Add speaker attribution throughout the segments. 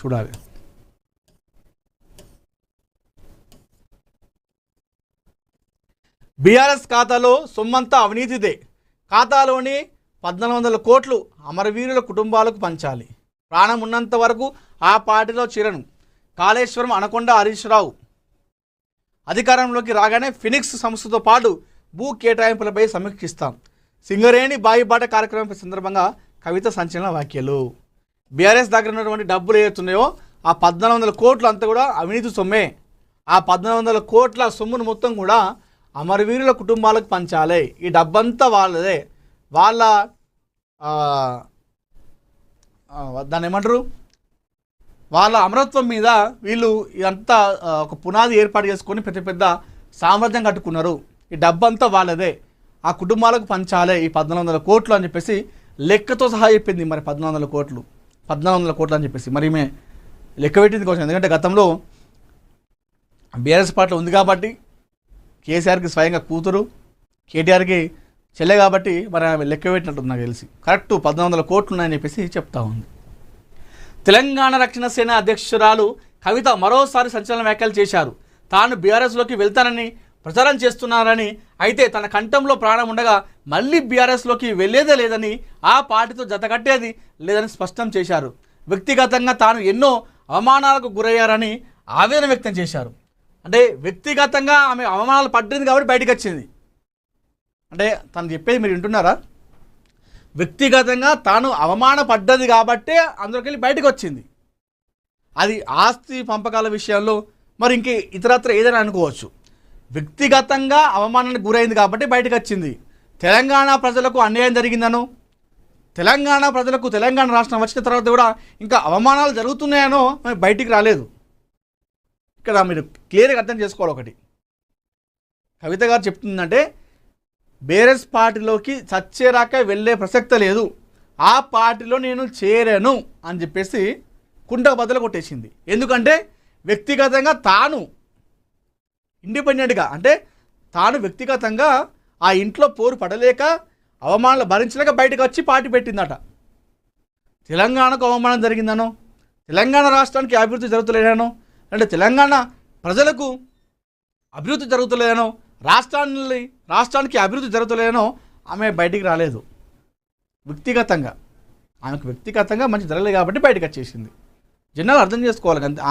Speaker 1: చూడాలి. బీఆర్ఎస్ ఖాతాలో సొమ్మంతా అవినీతిదే. ఖాతాలోని 1400 కోట్లు అమరవీరుల కుటుంబాలకు పంచాలి. ప్రాణం ఉన్నంత వరకు ఆ పార్టీలో చేరను. కాళేశ్వరం అనకొండ హరీష్ రావు అధికారంలోకి రాగానే ఫినిక్స్ సంస్థతో పాటు భూ కేటాయింపులపై సమీక్షిస్తాం. సింగరేణి బాయిబాట కార్యక్రమం సందర్భంగా కవిత సంచలన వ్యాఖ్యలు. బీఆర్ఎస్ దగ్గర ఉన్నటువంటి డబ్బులు ఏవైతున్నాయో ఆ 1400 కోట్లు అంతా కూడా అవినీతి సొమ్మే. ఆ 1400 కోట్ల సొమ్మును మొత్తం కూడా అమరవీరుల కుటుంబాలకు పంచాలి. ఈ డబ్బంతా వాళ్ళదే. వాళ్ళ దాన్ని ఏమంటారు, వాళ్ళ అమరత్వం మీద వీళ్ళు ఇదంతా ఒక పునాది ఏర్పాటు చేసుకొని పెద్ద పెద్ద సామ్రాజ్యం కట్టుకున్నారు. ఈ డబ్బంతా వాళ్ళదే, ఆ కుటుంబాలకు పంచాలి ఈ 1400 కోట్లు అని చెప్పేసి లెక్కతో సహా చెప్పింది. మరి 1400 కోట్లు అని చెప్పేసి మరి ఈమె లెక్క పెట్టింది కోసం. ఎందుకంటే గతంలో బీఆర్ఎస్ పార్టీ ఉంది కాబట్టి, కేసీఆర్కి స్వయంగా కూతురు, కేటీఆర్కి చెల్లె కాబట్టి మరి ఆమె లెక్క పెట్టినట్టు నాకు తెలిసి కరెక్ట్ 1400 కోట్లు ఉన్నాయని చెప్పేసి చెప్తా ఉంది. తెలంగాణ రక్షణ సేన అధ్యక్షురాలు కవిత మరోసారి సంచలన వ్యాఖ్యలు చేశారు. తాను బీఆర్ఎస్లోకి వెళ్తానని ప్రచారం చేస్తున్నారని, అయితే తన కంఠంలో ప్రాణం ఉండగా మళ్ళీ బీఆర్ఎస్లోకి వెళ్ళేదే లేదని, ఆ పార్టీతో జతకట్టేది లేదని స్పష్టం చేశారు. వ్యక్తిగతంగా తాను ఎన్నో అవమానాలకు గురయ్యారని ఆవేదన వ్యక్తం చేశారు. అంటే వ్యక్తిగతంగా ఆమె అవమానాలు పడ్డది కాబట్టి బయటకు వచ్చింది. అంటే తను చెప్పేది మీరు వింటున్నారా? వ్యక్తిగతంగా తాను అవమాన పడ్డది కాబట్టే అందులోకి వెళ్ళి బయటకు వచ్చింది. అది ఆస్తి పంపకాల విషయంలో మరి ఇంక ఇతరత్ర ఏదైనా అనుకోవచ్చు. వ్యక్తిగతంగా అవమానానికి గురైంది కాబట్టి బయటకు వచ్చింది. తెలంగాణ ప్రజలకు అన్యాయం జరిగిందనో, తెలంగాణ ప్రజలకు తెలంగాణ రాష్ట్రం వచ్చిన తర్వాత కూడా ఇంకా అవమానాలు జరుగుతున్నాయనో బయటికి రాలేదు. ఇక్కడ మీరు క్లియర్గా అర్థం చేసుకోవాలి. ఒకటి కవిత గారు చెప్తుందంటే బీఆర్ఎస్ పార్టీలోకి చచ్చేరాక వెళ్ళే ప్రసక్తే లేదు, ఆ పార్టీలో నేను చేరాను అని చెప్పేసి కుంటకు బద్దలు కొట్టేసింది. ఎందుకంటే వ్యక్తిగతంగా తాను ఇండిపెండెంట్గా, అంటే తాను వ్యక్తిగతంగా ఆ ఇంట్లో పోరు పడలేక అవమానాలు భరించలేక బయటకు వచ్చి పార్టీ పెట్టిందట. తెలంగాణకు అవమానం జరిగిందనో, తెలంగాణ రాష్ట్రానికి అభివృద్ధి జరుగుతలేదనో, అంటే తెలంగాణ ప్రజలకు అభివృద్ధి జరుగుతలేదనో, రాష్ట్రానికి అభివృద్ధి జరుగుతలేదనో ఆమె బయటికి రాలేదు. వ్యక్తిగతంగా ఆమెకు వ్యక్తిగతంగా మంచి జరగలేదు కాబట్టి బయటకు వచ్చేసింది. జనాలు అర్థం చేసుకోవాలి. అంతే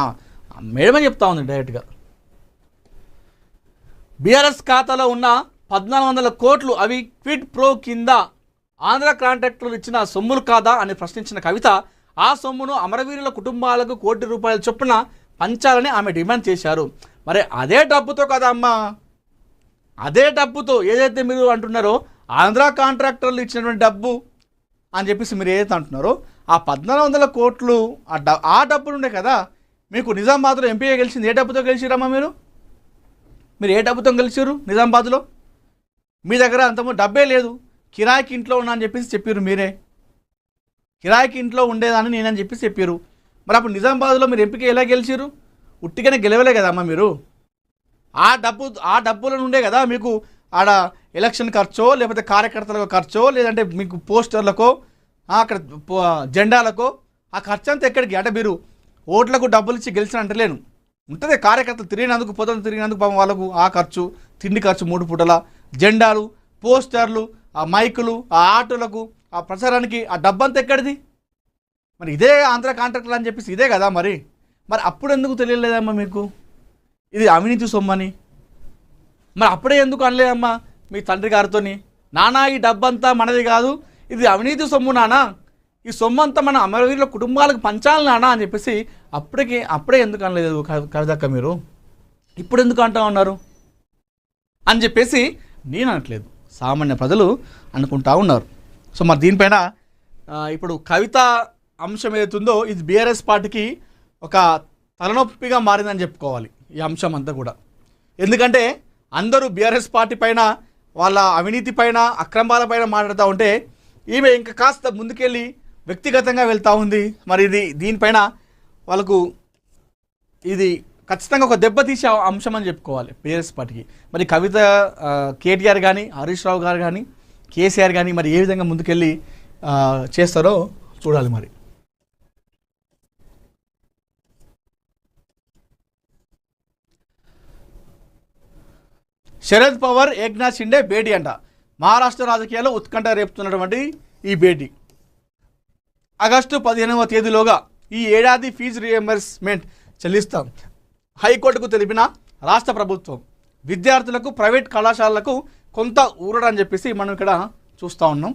Speaker 1: మేడమే చెప్తా ఉంది డైరెక్ట్గా. బీఆర్ఎస్ ఖాతాలో ఉన్న 1400 కోట్లు అవి క్విడ్ ప్రో కింద ఆంధ్ర కాంట్రాక్టర్లు ఇచ్చిన సొమ్ములు కాదా అని ప్రశ్నించిన కవిత, ఆ సొమ్మును అమరవీరుల కుటుంబాలకు ₹1 కోటి చొప్పున పంచాలని ఆమె డిమాండ్ చేశారు. మరి అదే డబ్బుతో కదా అమ్మా, అదే డబ్బుతో ఏదైతే మీరు అంటున్నారో ఆంధ్ర కాంట్రాక్టర్లు ఇచ్చినటువంటి డబ్బు అని చెప్పేసి మీరు ఏదైతే అంటున్నారో ఆ 1400 కోట్లు ఆ డబ్బులు ఉండే కదా. మీకు నిజామాబాద్లో ఎంపీగా గెలిచింది ఏ డబ్బుతో గెలిచిరమ్మా? మీరు ఏ డబ్బుతో గెలిచారు నిజామాబాద్లో? మీ దగ్గర అంత డబ్బే లేదు, కిరాయికి ఇంట్లో ఉన్నా అని చెప్పేసి చెప్పారు. మీరే కిరాయికి ఇంట్లో ఉండేదాన్ని నేనని చెప్పేసి చెప్పారు. మరి అప్పుడు నిజామాబాద్లో మీరు ఎంపీగా ఎలా గెలిచారు? ఉట్టిగానే గెలవలే కదమ్మా మీరు. ఆ డబ్బుల నుండే కదా మీకు ఆడ ఎలక్షన్ ఖర్చో, లేకపోతే కార్యకర్తలకు ఖర్చో, లేదంటే మీకు పోస్టర్లకో, అక్కడ జెండాలకో ఆ ఖర్చు అంతా ఎక్కడికి? అంటే మీరు ఓట్లకు డబ్బులు ఇచ్చి గెలిచిన అంటలేను, ఉంటుంది కార్యకర్తలు తిరిగినందుకు, పొద్దున తిరిగినందుకు పాపం వాళ్ళకు ఆ ఖర్చు, తిండి ఖర్చు, 3 పూటల జెండాలు, పోస్టర్లు, ఆ మైకులు, ఆ ఆటోలకు, ఆ ప్రచారానికి ఆ డబ్బంతా ఎక్కడిది? మరి ఇదే ఆంధ్ర కాంట్రాక్టర్లు అని చెప్పేసి ఇదే కదా. మరి అప్పుడు ఎందుకు తెలియలేదమ్మా మీకు ఇది అవినీతి సొమ్మని? మరి అప్పుడే ఎందుకు అనలేదమ్మా మీ తండ్రి గారితోని, నానా ఈ డబ్బంతా మనది కాదు, ఇది అవినీతి సొమ్ము నానా, ఈ సొమ్ము అంతా మన అమరవీరుల కుటుంబాలకు పంచాలి నానా అని చెప్పేసి అప్పుడే ఎందుకు అనలేదు కవితక్క? మీరు ఇప్పుడు ఎందుకు అంటా ఉన్నారు అని చెప్పేసి నేను అనట్లేదు, సామాన్య ప్రజలు అనుకుంటా ఉన్నారు. సో మరి దీనిపైన ఇప్పుడు కవిత అంశం ఏదైతుందో ఇది బీఆర్ఎస్ పార్టీకి ఒక తలనొప్పిగా మారిందని చెప్పుకోవాలి ఈ అంశం అంతా కూడా. ఎందుకంటే అందరూ బీఆర్ఎస్ పార్టీ పైన, వాళ్ళ అవినీతి పైన, అక్రమాల పైన మాట్లాడుతూ ఉంటే ఈమె ఇంకా కాస్త ముందుకెళ్ళి వ్యక్తిగతంగా వెళ్తూ ఉంది. మరి దీనిపైన వాళ్ళకు ఇది ఖచ్చితంగా ఒక దెబ్బతీసే అంశం అని చెప్పుకోవాలి బీఆర్ఎస్ పార్టీకి. మరి కవిత, కేటీఆర్ కానీ, హరీష్ రావు గారు కానీ, కేసీఆర్ కానీ మరి ఏ విధంగా ముందుకెళ్ళి చేస్తారో చూడాలి మరి. శరద్ పవార్ ఏక్నాథ్ షిండే భేటీ అంట. మహారాష్ట్ర రాజకీయాల్లో ఉత్కంఠ రేపుతున్నటువంటి ఈ భేటీ. ఆగస్టు 15వ తేదీలోగా ఈ ఏడాది ఫీజు రీఎంబర్స్మెంట్ చెల్లిస్తాం హైకోర్టుకు తెలిపిన రాష్ట్ర ప్రభుత్వం. విద్యార్థులకు ప్రైవేట్ కళాశాలలకు కొంత ఊరడని చెప్పేసి మనం ఇక్కడ చూస్తూ ఉన్నాం.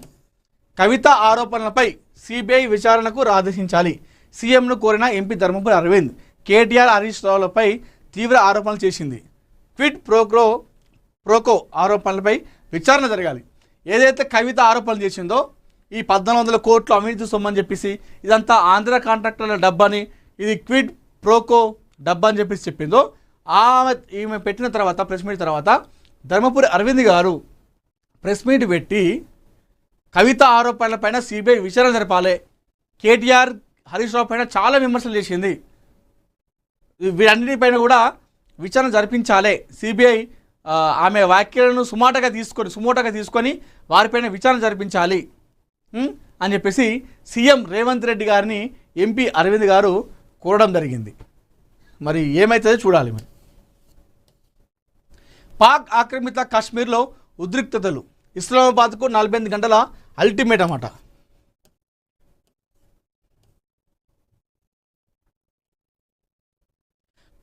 Speaker 1: కవిత ఆరోపణలపై సిబిఐ విచారణకు ఆదేశించాలి. సీఎంను కోరిన ఎంపీ ధర్మపురి అరవింద్. కేటీఆర్ హరీష్ రావులపై తీవ్ర ఆరోపణలు చేసింది. క్విడ్ ప్రోకో ఆరోపణలపై విచారణ జరగాలి. ఏదైతే కవిత ఆరోపణలు చేసిందో ఈ 1400 కోట్లు అవినీతి సొమ్మని చెప్పేసి ఇదంతా ఆంధ్ర కాంట్రాక్టర్ల డబ్బని, ఇది క్విడ్ ప్రోకో డబ్బా అని చెప్పేసి చెప్పిందో ఈమె పెట్టిన తర్వాత ప్రెస్ మీట్ తర్వాత ధర్మపురి అరవింద్ గారు ప్రెస్ మీట్ పెట్టి కవిత ఆరోపణలపైన సిబిఐ విచారణ జరపాలి, కేటీఆర్ హరీష్ రావు పైన చాలా విమర్శలు చేసింది, వీటన్నిటిపైన కూడా విచారణ జరిపించాలి, సిబిఐ ఆమె వ్యాఖ్యలను సుమోటగా తీసుకొని వారిపైన విచారణ జరిపించాలి అని చెప్పేసి సీఎం రేవంత్ రెడ్డి గారిని ఎంపీ అరవింద్ గారు కోరడం జరిగింది. మరి ఏమైతుందో చూడాలి. మరి పాక్ ఆక్రమిత కాశ్మీర్లో ఉద్రిక్తతలు. ఇస్లామాబాద్కు 48 గంటల అల్టిమేటం అట.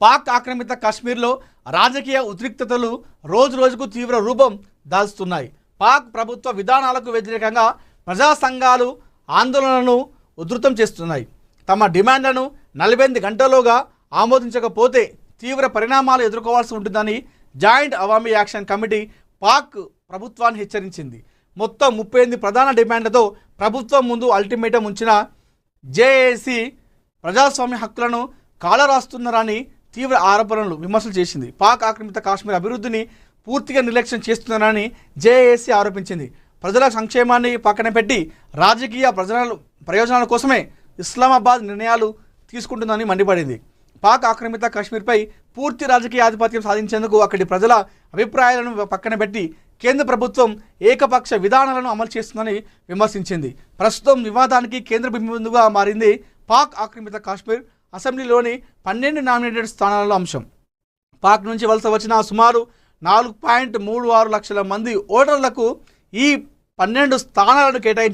Speaker 1: పాక్ ఆక్రమిత కాశ్మీర్లో రాజకీయ ఉద్రిక్తతలు రోజు రోజుకు తీవ్ర రూపం దాల్చుతున్నాయి. పాక్ ప్రభుత్వ విధానాలకు వ్యతిరేకంగా ప్రజా సంఘాలు ఆందోళనలను ఉధృతం చేస్తున్నాయి. తమ డిమాండ్లను 48 గంటల్లోగా ఆమోదించకపోతే తీవ్ర పరిణామాలు ఎదుర్కోవాల్సి ఉంటుందని joint Awami action committee Pak ప్రభుత్వాన్ని హెచ్చరించింది. మొత్తం 38 ప్రధాన డిమాండ్లతో ప్రభుత్వం ముందు అల్టిమేటం ఉంచిన జేఏసీ ప్రజాస్వామ్య హక్కులను కాలరాస్తున్నారని తీవ్ర విమర్శలు చేసింది. పాక్ ఆక్రమిత కాశ్మీర్ అభివృద్ధిని పూర్తిగా నిర్లక్ష్యం చేస్తున్నారని జేఏసీ ఆరోపించింది. ప్రజల సంక్షేమాన్ని పక్కన పెట్టి రాజకీయ ప్రయోజనాల కోసమే ఇస్లామాబాద్ నిర్ణయాలు తీసుకుంటుందని మండిపడింది. పాక్ ఆక్రమిత కాశ్మీర్పై పూర్తి రాజకీయ ఆధిపత్యం సాధించేందుకు అక్కడి ప్రజల అభిప్రాయాలను పక్కన పెట్టి కేంద్ర ప్రభుత్వం ఏకపక్ష విధానాలను అమలు చేస్తుందని విమర్శించింది. ప్రస్తుతం వివాదానికి కేంద్ర బిందువుగా మారింది పాక్ ఆక్రమిత కాశ్మీర్. అసెంబ్లీలోని 12 నామినేటెడ్ స్థానాలలో అంశం. పాక్ నుంచి వలస వచ్చిన సుమారు 4.36 లక్షల మంది ఓటర్లకు ఈ 12 స్థానాలను కేటాయించిన